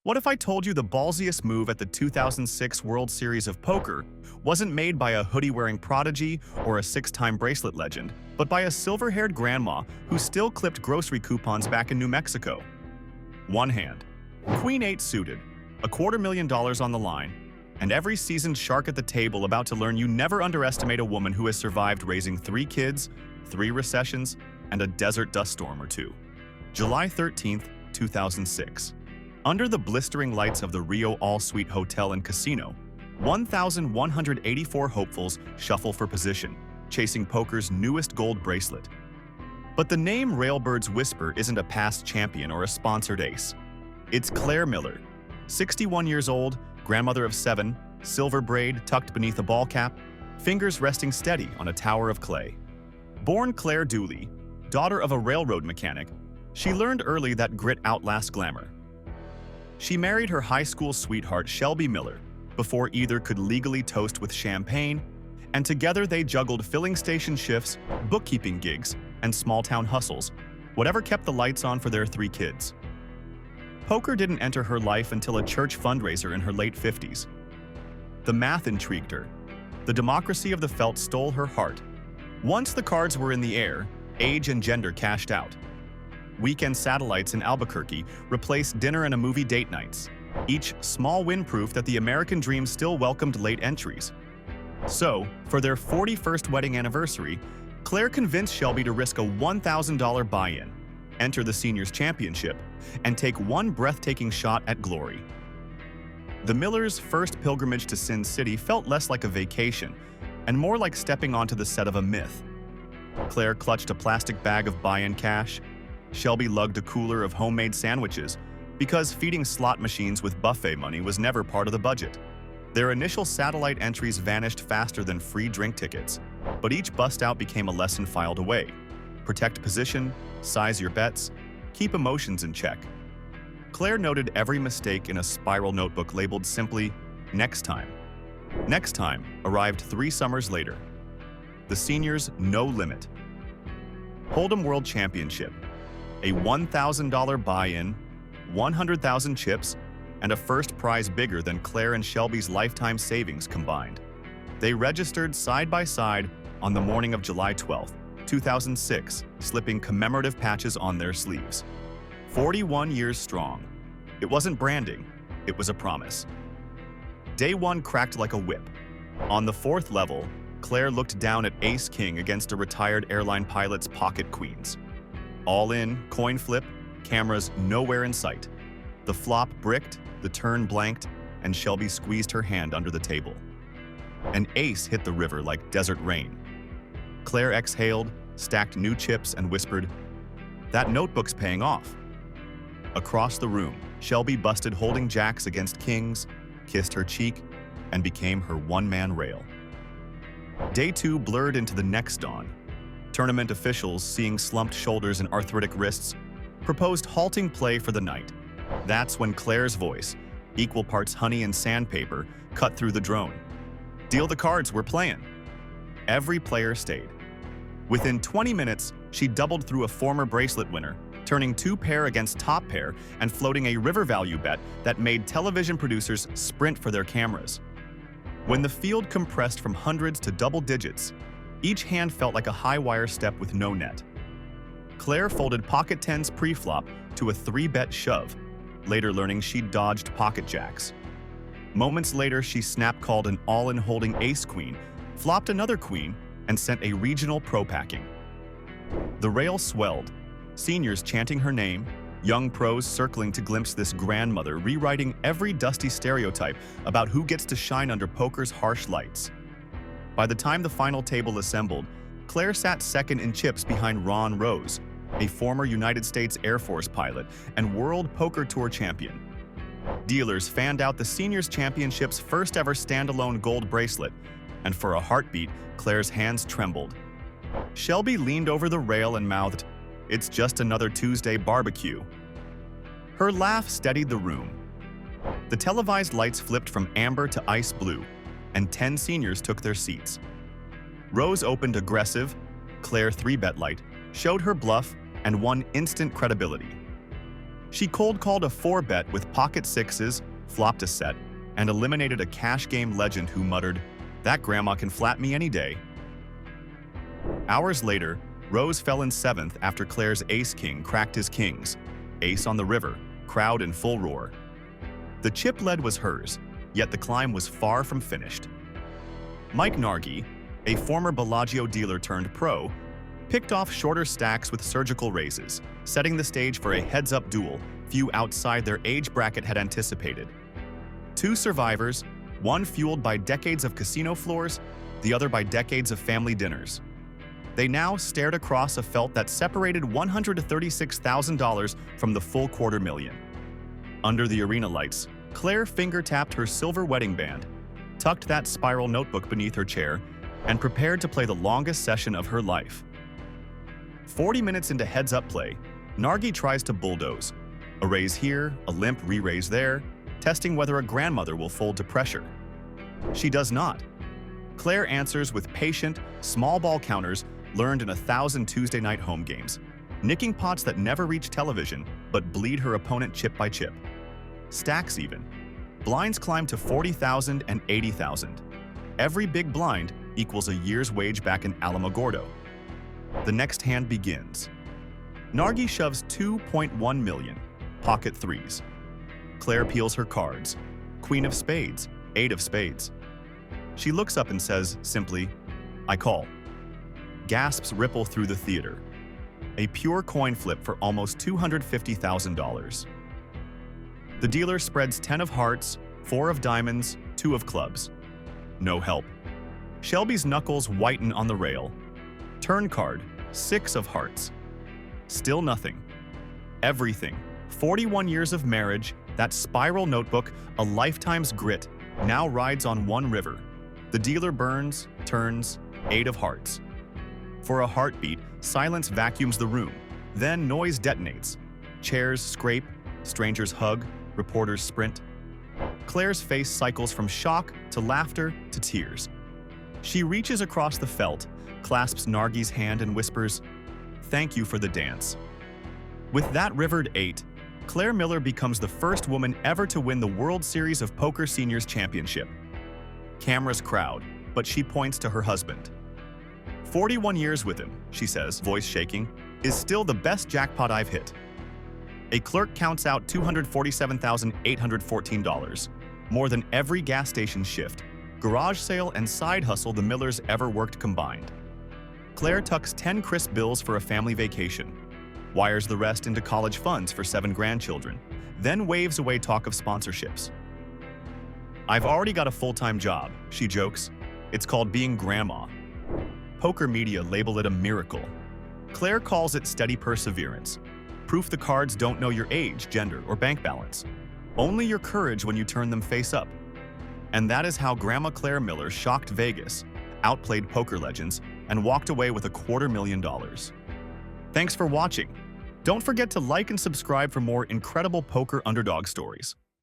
What if I told you the ballsiest move at the 2006 World Series of Poker wasn't made by a hoodie-wearing prodigy or a six-time bracelet legend, but by a silver-haired grandma who still clipped grocery coupons back in New Mexico? One hand. Queen 8 suited, $250,000 on the line, and every seasoned shark at the table about to learn you never underestimate a woman who has survived raising 3 kids, 3 recessions, and a desert dust storm or two. July 13th, 2006. Under the blistering lights of the Rio All-Suite Hotel and Casino, 1,184 hopefuls shuffle for position, chasing poker's newest gold bracelet. But the name Railbird's Whisper isn't a past champion or a sponsored ace. It's Clare Miller, 61 years old, grandmother of 7, silver braid tucked beneath a ball cap, fingers resting steady on a tower of clay. Born Claire Dooley, daughter of a railroad mechanic, she learned early that grit outlasts glamour. She married her high school sweetheart Shelby Miller before either could legally toast with champagne, and together they juggled filling station shifts, bookkeeping gigs, and small-town hustles, whatever kept the lights on for their 3 kids. Poker didn't enter her life until a church fundraiser in her late 50s. The math intrigued her. The democracy of the felt stole her heart. Once the cards were in the air, age and gender cashed out. Weekend satellites in Albuquerque replaced dinner and a movie date nights, each small win proof that the American dream still welcomed late entries. So, for their 41st wedding anniversary, Claire convinced Shelby to risk a $1,000 buy-in, enter the Seniors Championship, and take one breathtaking shot at glory. The Millers' first pilgrimage to Sin City felt less like a vacation and more like stepping onto the set of a myth. Claire clutched a plastic bag of buy-in cash. Shelby lugged a cooler of homemade sandwiches because feeding slot machines with buffet money was never part of the budget. Their initial satellite entries vanished faster than free drink tickets, but each bust-out became a lesson filed away. Protect position, size your bets, keep emotions in check. Claire noted every mistake in a spiral notebook labeled simply, "Next time." Next time arrived 3 summers later. The Seniors' No Limit Hold'em World Championship. A $1,000 buy-in, 100,000 chips, and a first prize bigger than Claire and Shelby's lifetime savings combined. They registered side by side on the morning of July 12, 2006, slipping commemorative patches on their sleeves. 41 years strong. It wasn't branding, it was a promise. Day 1 cracked like a whip. On the 4th level, Claire looked down at Ace-King against a retired airline pilot's pocket queens. All in, coin flip, cameras nowhere in sight. The flop bricked, the turn blanked, and Shelby squeezed her hand under the table. An ace hit the river like desert rain. Claire exhaled, stacked new chips, and whispered, "That notebook's paying off." Across the room, Shelby busted holding jacks against kings, kissed her cheek, and became her one-man rail. Day 2 blurred into the next dawn. Tournament officials, seeing slumped shoulders and arthritic wrists, proposed halting play for the night. That's when Claire's voice, equal parts honey and sandpaper, cut through the drone. "Deal the cards, we're playing." Every player stayed. Within 20 minutes, she doubled through a former bracelet winner, turning 2 pair against top pair and floating a river value bet that made television producers sprint for their cameras. When the field compressed from hundreds to double digits, each hand felt like a high wire step with no net. Claire folded pocket 10s pre-flop to a 3-bet shove, later learning she'd dodged pocket jacks. Moments later, she snap-called an all-in holding ace-queen, flopped another queen, and sent a regional pro-packing. The rail swelled, seniors chanting her name, young pros circling to glimpse this grandmother rewriting every dusty stereotype about who gets to shine under poker's harsh lights. By the time the final table assembled, Claire sat second in chips behind Ron Rose, a former United States Air Force pilot and World Poker Tour champion. Dealers fanned out the Seniors Championship's first ever standalone gold bracelet, and for a heartbeat, Claire's hands trembled. Shelby leaned over the rail and mouthed, "It's just another Tuesday barbecue." Her laugh steadied the room. The televised lights flipped from amber to ice blue, and 10 seniors took their seats. Rose opened aggressive, Claire 3-bet light, showed her bluff, and won instant credibility. She cold-called a 4-bet with pocket sixes, flopped a set, and eliminated a cash game legend who muttered, "That grandma can flat me any day." Hours later, Rose fell in 7th after Clare's ace-king cracked his kings. Ace on the river, crowd in full roar. The chip lead was hers, yet the climb was far from finished. Mike Nargi, a former Bellagio dealer turned pro, picked off shorter stacks with surgical raises, setting the stage for a heads-up duel few outside their age bracket had anticipated. Two survivors, one fueled by decades of casino floors, the other by decades of family dinners. They now stared across a felt that separated $136,000 from the full $250,000. Under the arena lights, Clare finger-tapped her silver wedding band, tucked that spiral notebook beneath her chair, and prepared to play the longest session of her life. 40 minutes into heads-up play, Nargi tries to bulldoze. A raise here, a limp re-raise there, testing whether a grandmother will fold to pressure. She does not. Clare answers with patient, small ball counters learned in 1,000 Tuesday night home games, nicking pots that never reach television but bleed her opponent chip by chip. Stacks even. Blinds climb to 40,000 and 80,000. Every big blind equals a year's wage back in Alamogordo. The next hand begins. Nargi shoves 2.1 million, pocket threes. Clare peels her cards. Queen of spades, 8 of spades. She looks up and says simply, "I call." Gasps ripple through the theater. A pure coin flip for almost $250,000. The dealer spreads 10 of hearts, 4 of diamonds, 2 of clubs. No help. Shelby's knuckles whiten on the rail. Turn card, 6 of hearts. Still nothing. Everything. 41 years of marriage, that spiral notebook, a lifetime's grit, now rides on one river. The dealer burns, turns, 8 of hearts. For a heartbeat, silence vacuums the room. Then noise detonates. Chairs scrape, strangers hug, reporters sprint. Clare's face cycles from shock to laughter to tears. She reaches across the felt, clasps Nargi's hand and whispers, "Thank you for the dance." With that rivered 8, Clare Miller becomes the first woman ever to win the World Series of Poker Seniors Championship. Cameras crowd, but she points to her husband. 41 years with him, she says, voice shaking, is still the best jackpot I've hit. A clerk counts out $247,814, more than every gas station shift, garage sale, and side hustle the Millers ever worked combined. Clare tucks 10 crisp bills for a family vacation, wires the rest into college funds for 7 grandchildren, then waves away talk of sponsorships. "I've already got a full-time job," she jokes. "It's called being grandma." Poker media label it a miracle. Clare calls it steady perseverance. Proof the cards don't know your age, gender, or bank balance. Only your courage when you turn them face up. And that is how Grandma Clare Miller shocked Vegas, outplayed poker legends, and walked away with $250,000. Thanks for watching. Don't forget to like and subscribe for more incredible poker underdog stories.